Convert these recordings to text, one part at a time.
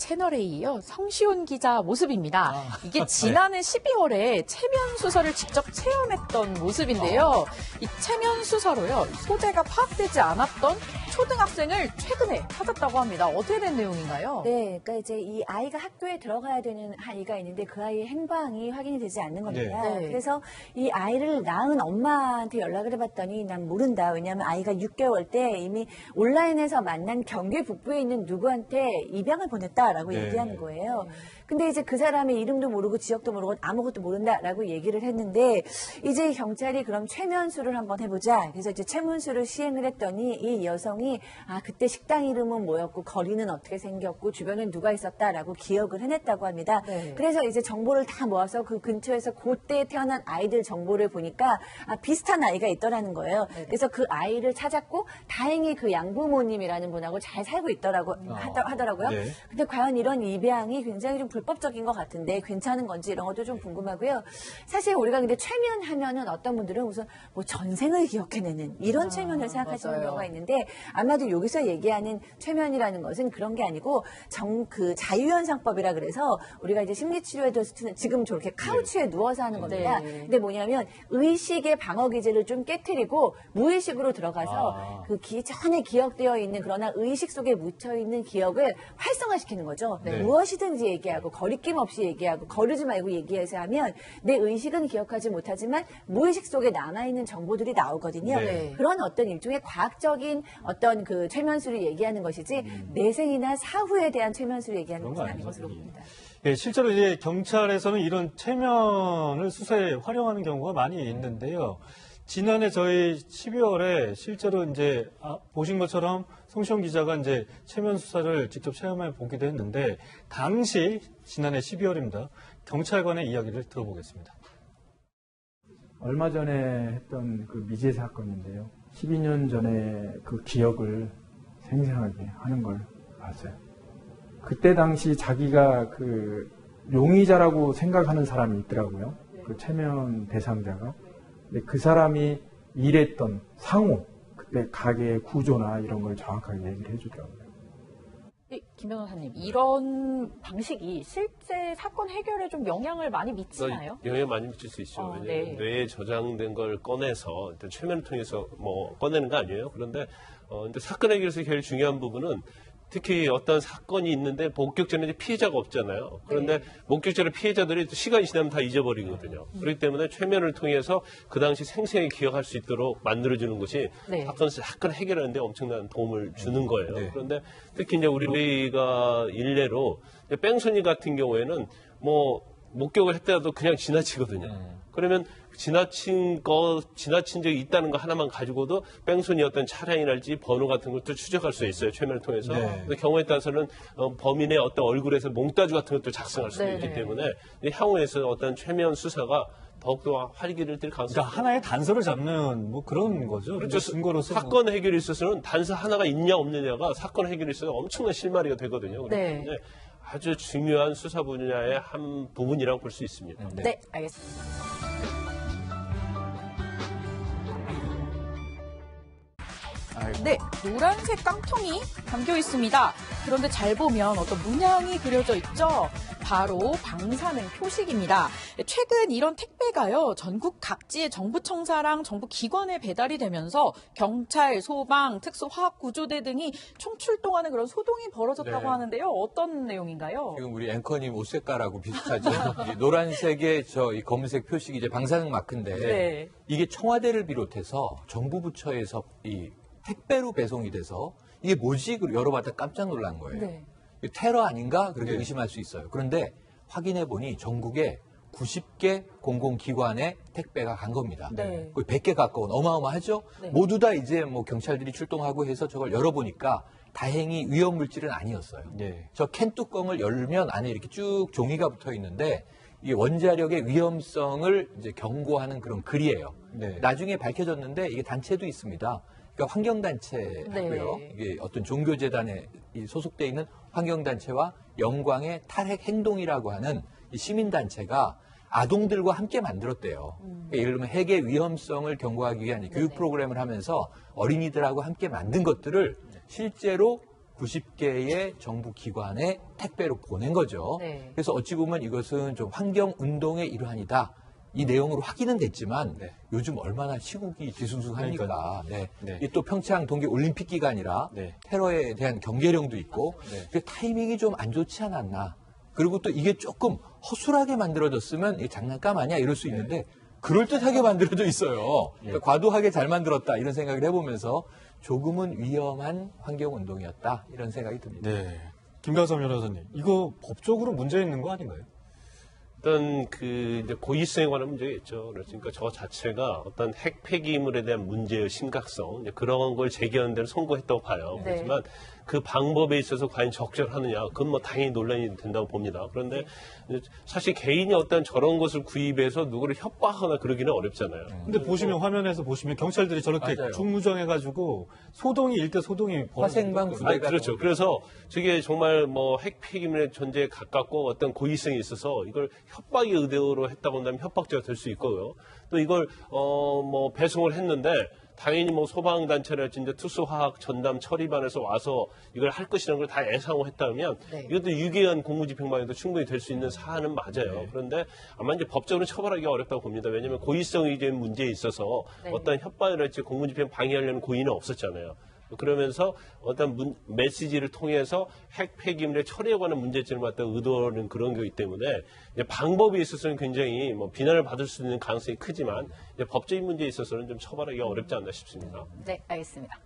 채널에 이어 성시훈 기자 모습입니다. 이게 지난해 12월에 체면 수사를 직접 체험했던 모습인데요. 이 체면 수사로요, 소재가 파악되지 않았던 초등학생을 최근에 찾았다고 합니다. 어떻게 된 내용인가요? 네, 그러니까 이제 이 아이가 학교에 들어가야 되는 아이가 있는데 그 아이의 행방이 확인이 되지 않는 겁니다. 네. 그래서 이 아이를 낳은 엄마한테 연락을 해봤더니 난 모른다. 왜냐하면 아이가 6개월 때 이미 온라인에서 만난 경기 북부에 있는 누구한테 입양을 보냈다라고 얘기하는 거예요. 근데 이제 그 사람의 이름도 모르고 지역도 모르고 아무것도 모른다라고 얘기를 했는데 이제 경찰이 그럼 최면수를 한번 해보자. 그래서 이제 최면수를 시행을 했더니 이 여성이 그때 식당 이름은 뭐였고 거리는 어떻게 생겼고 주변에 누가 있었다라고 기억을 해냈다고 합니다. 네. 그래서 이제 정보를 다 모아서 그 근처에서 그때 태어난 아이들 정보를 보니까 비슷한 아이가 있더라는 거예요. 그래서 그 아이를 찾았고 다행히 그 양부모님이라는 분하고 잘 살고 있더라고 하더라고요. 네. 근데 과연 이런 입양이 굉장히 좀 불법적인 것 같은데 괜찮은 건지 이런 것도 좀 궁금하고요. 사실 우리가 근데 최면하면은 어떤 분들은 우선 뭐 전생을 기억해내는 이런 최면을 생각하시는 맞아요. 경우가 있는데 아마도 여기서 얘기하는 최면이라는 것은 그런 게 아니고 그 자유현상법이라 그래서 우리가 이제 심리치료에도 쓰는 지금 저렇게 카우치에 누워서 하는 겁니다. 근데 뭐냐면 의식의 방어 기제를 좀 깨트리고 무의식으로 들어가서 그 전에 기억되어 있는 그러나 의식 속에 묻혀 있는 기억을 활성화시키는 거죠. 무엇이든지 얘기하고 거리낌 없이 얘기하고 거르지 말고 얘기해서 하면 내 의식은 기억하지 못하지만 무의식 속에 남아있는 정보들이 나오거든요. 네. 그런 어떤 일종의 과학적인 어떤 그 최면수를 얘기하는 것이지 내생이나 사후에 대한 최면수를 얘기하는 것은 아닌 것으로 봅니다. 예, 실제로 이제 경찰에서는 이런 체면을 수사에 활용하는 경우가 많이 있는데요. 지난해 저희 12월에 실제로 이제 보신 것처럼 송시영 기자가 이제 체면 수사를 직접 체험해 보기도 했는데 당시 지난해 12월입니다. 경찰관의 이야기를 들어보겠습니다. 얼마 전에 했던 그 미제 사건인데요. 12년 전에 그 기억을 생생하게 하는 걸 봤어요. 그때 당시 자기가 그 용의자라고 생각하는 사람이 있더라고요. 그 체면 대상자가. 근데 그 사람이 일했던 상호, 그때 가게의 구조나 이런 걸 정확하게 얘기를 해주더라고요. 김 변호사님, 이런 방식이 실제 사건 해결에 좀 영향을 많이 미치나요? 영향 많이 미칠 수 있죠. 왜냐하면 네. 뇌에 저장된 걸 꺼내서 일단 최면을 통해서 뭐 꺼내는 거 아니에요. 그런데 근데 사건 해결에서 제일 중요한 부분은 특히 어떤 사건이 있는데 목격자는 피해자가 없잖아요. 그런데 목격자나 피해자들이 시간이 지나면 다 잊어버리거든요. 그렇기 때문에 최면을 통해서 그 당시 생생히 기억할 수 있도록 만들어주는 것이 사건 해결하는 데 엄청난 도움을 주는 거예요. 그런데 특히 이제 우리가 일례로 뺑소니 같은 경우에는 뭐 목격을 했더라도 그냥 지나치거든요. 그러면 지나친 적이 있다는 거 하나만 가지고도 뺑소니 어떤 차량이랄지 번호 같은 것도 추적할 수 있어요. 최면을 통해서. 경우에 따라서는 범인의 어떤 얼굴에서 몽따주 같은 것도 작성할 수도 있기 때문에 향후에서 어떤 최면 수사가 더욱더 활기를 띨 가능성이 그러니까 하나의 단서를 잡는 뭐 그런 거죠. 그렇죠. 증거로서 사건 해결에 있어서는 단서 하나가 있냐 없느냐가 사건 해결에 있어서 엄청난 실마리가 되거든요. 그렇기 때문에 아주 중요한 수사 분야의 한 부분이라고 볼 수 있습니다. 네, 알겠습니다. 네, 노란색 깡통이 담겨 있습니다. 그런데 잘 보면 어떤 문양이 그려져 있죠. 바로 방사능 표식입니다. 최근 이런 택배가요, 전국 각지의 정부청사랑 정부 기관에 배달이 되면서 경찰, 소방, 특수화학구조대 등이 총출동하는 그런 소동이 벌어졌다고 하는데요. 어떤 내용인가요? 지금 우리 앵커님 옷 색깔하고 비슷하죠. 이 노란색의 이 검은색 표식이 이제 방사능 마크인데 이게 청와대를 비롯해서 정부 부처에서 이 택배로 배송이 돼서 이게 뭐지? 열어봤다 깜짝 놀란 거예요. 테러 아닌가? 그렇게 의심할 수 있어요. 그런데 확인해 보니 전국에 90개 공공기관에 택배가 간 겁니다. 거의 100개 가까운 어마어마하죠? 모두 다 이제 뭐 경찰들이 출동하고 해서 저걸 열어보니까 다행히 위험 물질은 아니었어요. 저 캔 뚜껑을 열면 안에 이렇게 쭉 종이가 붙어 있는데 이게 원자력의 위험성을 이제 경고하는 그런 글이에요. 나중에 밝혀졌는데 이게 단체도 있습니다. 그러니까 환경단체고요. 이게 어떤 종교재단에 소속돼 있는 환경단체와 영광의 탈핵 행동이라고 하는 이 시민단체가 아동들과 함께 만들었대요. 그러니까 예를 들면 핵의 위험성을 경고하기 위한 교육 프로그램을 하면서 어린이들하고 함께 만든 것들을 실제로 90개의 정부 기관에 택배로 보낸 거죠. 네. 그래서 어찌 보면 이것은 좀 환경 운동의 일환이다. 이 내용으로 확인은 됐지만 네. 요즘 얼마나 시국이 뒤숭숭합니까? 네. 네. 이게 또 평창 동계 올림픽 기간이라 네. 테러에 대한 경계령도 있고 네. 그 타이밍이 좀 안 좋지 않았나. 그리고 또 이게 조금 허술하게 만들어졌으면 이게 장난감 아니야 이럴 수 있는데 그럴듯하게 만들어져 있어요. 그러니까 과도하게 잘 만들었다 이런 생각을 해보면서 조금은 위험한 환경운동이었다 이런 생각이 듭니다. 네. 김가섭 변호사님, 이거 법적으로 문제 있는 거 아닌가요? 어떤 이제 고의성에 관한 문제겠죠. 그러니까 저 자체가 어떤 핵 폐기물에 대한 문제의 심각성, 이제 그런 걸 제기하는 데는 성공했다고 봐요. 네. 그렇지만 그 방법에 있어서 과연 적절하느냐, 그건 뭐 당연히 논란이 된다고 봅니다. 그런데 사실 개인이 어떤 저런 것을 구입해서 누구를 협박하거나 그러기는 어렵잖아요. 근데 보시면 화면에서 보시면 경찰들이 저렇게 맞아요. 중무정해가지고 소동이 일대 소동이 화생방 벌어지고 아니, 부대가 그렇죠. 그래서 저게 정말 뭐 핵 폐기물의 존재에 가깝고 어떤 고의성이 있어서 이걸 협박의 의도로 했다고 한다면 협박죄가 될 수 있고요. 또 이걸 뭐 배송을 했는데 당연히 뭐 소방단체랄지 이제 특수화학 전담 처리반에서 와서 이걸 할 것이라는 걸 다 예상을 했다면 네. 이것도 유기한 공무집행방해도 충분히 될 수 있는 사안은 맞아요. 그런데 아마 이제 법적으로 처벌하기 어렵다고 봅니다. 왜냐하면 고의성이 이제 문제에 있어서 네. 어떤 협박이랄지 공무집행 방해하려는 고의는 없었잖아요. 그러면서 어떤 메시지를 통해서 핵 폐기물의 처리에 관한 문제점을 갖다 의도하는 그런 거기 때문에 이제 방법에 있어서는 굉장히 뭐 비난을 받을 수 있는 가능성이 크지만 이제 법적인 문제에 있어서는 좀 처벌하기가 어렵지 않나 싶습니다. 네, 알겠습니다.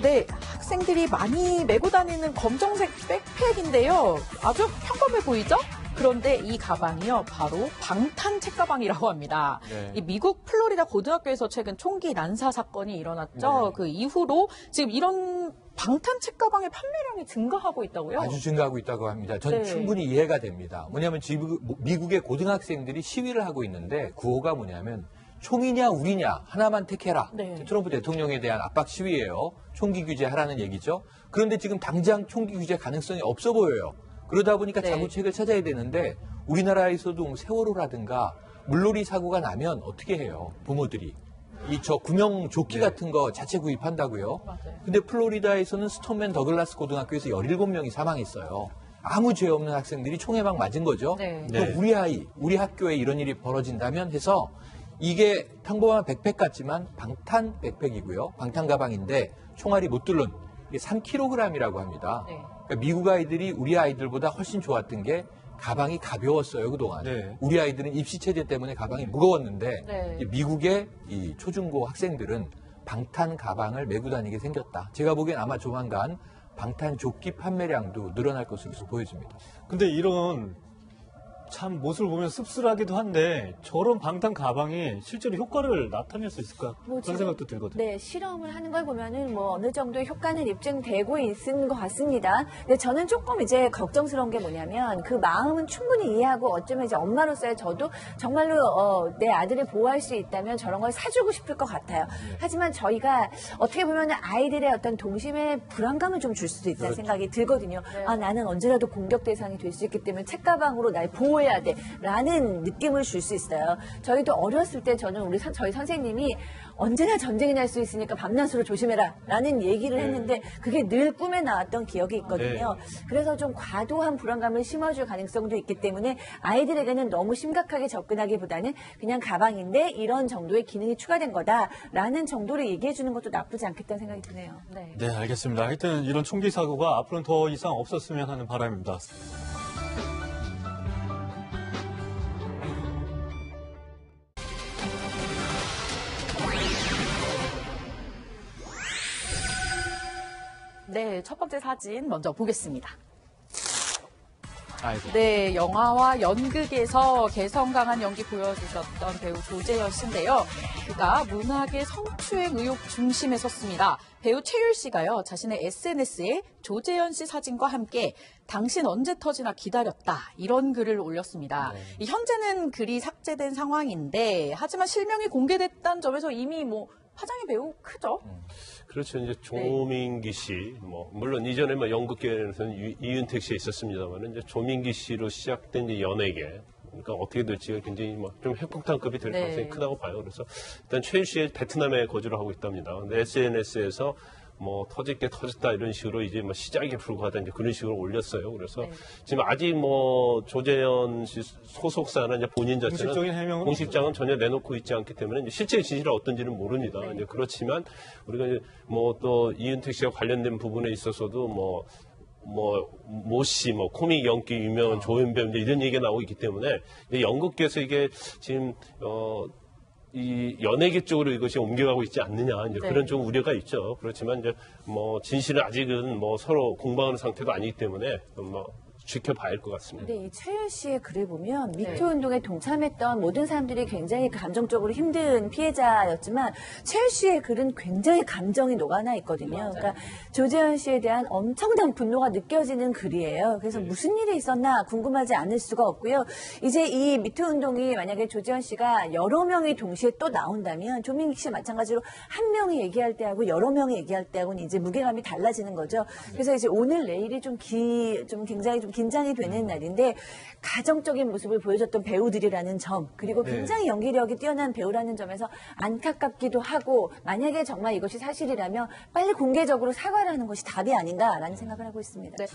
네, 학생들이 많이 메고 다니는 검정색 백팩인데요. 아주 평범해 보이죠? 그런데 이 가방이요, 바로 방탄 책가방이라고 합니다. 네. 이 미국 플로리다 고등학교에서 최근 총기 난사 사건이 일어났죠. 그 이후로 지금 이런 방탄 책가방의 판매량이 증가하고 있다고요? 아주 증가하고 있다고 합니다. 전 네. 충분히 이해가 됩니다. 뭐냐면 지금 미국의 고등학생들이 시위를 하고 있는데 구호가 뭐냐면 총이냐 우리냐 하나만 택해라. 네. 트럼프 대통령에 대한 압박 시위예요. 총기 규제하라는 얘기죠. 그런데 지금 당장 총기 규제 가능성이 없어 보여요. 그러다 보니까 네. 자구책을 찾아야 되는데 우리나라에서도 세월호라든가 물놀이 사고가 나면 어떻게 해요? 부모들이. 이 저 구명 조끼 같은 거 자체 구입한다고요. 맞아요. 근데 플로리다에서는 스톤맨 더글라스 고등학교에서 17명이 사망했어요. 아무 죄 없는 학생들이 총에 막 맞은 거죠. 네. 그럼 우리 학교에 이런 일이 벌어진다면 해서 이게 평범한 백팩 같지만 방탄 백팩이고요. 방탄 가방인데 총알이 못 뚫는 이게 3kg이라고 합니다. 네. 그러니까 미국 아이들이 우리 아이들보다 훨씬 좋았던 게 가방이 가벼웠어요, 그동안. 네. 우리 아이들은 입시 체제 때문에 가방이 무거웠는데 네. 이 미국의 이 초중고 학생들은 방탄 가방을 메고 다니게 생겼다. 제가 보기엔 아마 조만간 방탄 조끼 판매량도 늘어날 것으로 보여집니다. 근데 이런 참 모습을 보면 씁쓸하기도 한데 저런 방탄 가방이 실제로 효과를 나타낼 수 있을까 뭐 그런 지금, 생각도 들거든요. 네, 실험을 하는 걸 보면은 뭐 어느 정도의 효과는 입증되고 있는 것 같습니다. 근데 저는 조금 이제 걱정스러운 게 뭐냐면 그 마음은 충분히 이해하고 어쩌면 이제 엄마로서의 저도 정말로 내 아들을 보호할 수 있다면 저런 걸 사주고 싶을 것 같아요. 하지만 저희가 어떻게 보면 아이들의 어떤 동심에 불안감을 좀 줄 수도 있다는 생각이 들거든요. 아, 나는 언제라도 공격 대상이 될 수 있기 때문에 책가방으로 날 보호해야 돼 라는 느낌을 줄 수 있어요. 저희도 어렸을 때 저는 저희 선생님이 언제나 전쟁이 날 수 있으니까 밤낮으로 조심해라 라는 얘기를 했는데 그게 늘 꿈에 나왔던 기억이 있거든요. 그래서 좀 과도한 불안감을 심어줄 가능성도 있기 때문에 아이들에게는 너무 심각하게 접근하기보다는 그냥 가방인데 이런 정도의 기능이 추가된 거다라는 정도로 얘기해 주는 것도 나쁘지 않겠다는 생각이 드네요. 네. 네, 알겠습니다. 하여튼 이런 총기 사고가 앞으로는 더 이상 없었으면 하는 바람입니다. 네, 첫 번째 사진 먼저 보겠습니다. 아이고. 네, 영화와 연극에서 개성 강한 연기 보여주셨던 배우 조재현 씨인데요. 그가 문학의 성추행 의혹 중심에 섰습니다. 배우 최율 씨가요, 자신의 SNS에 조재현 씨 사진과 함께 당신 언제 터지나 기다렸다 이런 글을 올렸습니다. 이 현재는 글이 삭제된 상황인데 하지만 실명이 공개됐다는 점에서 이미 뭐 파장이 매우 크죠. 그렇죠. 이제 조민기 씨, 뭐 물론 이전에 뭐 연극계에서는 이윤택 씨가 있었습니다만 이제 조민기 씨로 시작된 이제 연예계. 그러니까 어떻게 될지가 굉장히 뭐 좀 핵폭탄급이 될 네. 가능성이 크다고 봐요. 그래서 일단 최윤 씨의 베트남에 거주를 하고 있답니다. 근데 SNS에서 뭐 터질 게 터졌다 이런 식으로 이제 뭐 시작에 불과하다 이제 그런 식으로 올렸어요. 그래서 네. 지금 아직 뭐 조재현 씨 소속사나 이제 본인 자체는 공식적인 해명은 공식장은 전혀 내놓고 있지 않기 때문에 이제 실제 진실이 어떤지는 모릅니다. 네. 이제 그렇지만 우리가 이제 뭐 또 이윤택 씨와 관련된 부분에 있어서도 모 씨, 코믹 연기 유명한 조연배우 이제 이런 얘기가 나오고 있기 때문에 이제 연극계에서 이게 지금 이 연예계 쪽으로 이것이 옮겨가고 있지 않느냐 이제 네. 그런 좀 우려가 있죠. 그렇지만 이제 진실은 아직은 서로 공방하는 상태도 아니기 때문에 지켜봐야 할 것 같습니다. 근데 이 최윤 씨의 글을 보면 네. 미투 운동에 동참했던 모든 사람들이 굉장히 감정적으로 힘든 피해자였지만 최윤 씨의 글은 굉장히 감정이 녹아나 있거든요. 그러니까 조재현 씨에 대한 엄청난 분노가 느껴지는 글이에요. 그래서 무슨 일이 있었나 궁금하지 않을 수가 없고요. 이제 이 미투 운동이 만약에 조재현 씨가 여러 명이 동시에 또 나온다면 조민기 씨 마찬가지로 한 명이 얘기할 때하고 여러 명이 얘기할 때하고는 이제 무게감이 달라지는 거죠. 그래서 이제 오늘 내일이 좀 굉장히 좀 긴장이 되는 날인데 가정적인 모습을 보여줬던 배우들이라는 점 그리고 굉장히 연기력이 뛰어난 배우라는 점에서 안타깝기도 하고 만약에 정말 이것이 사실이라면 빨리 공개적으로 사과를 하는 것이 답이 아닌가라는 생각을 하고 있습니다. 네.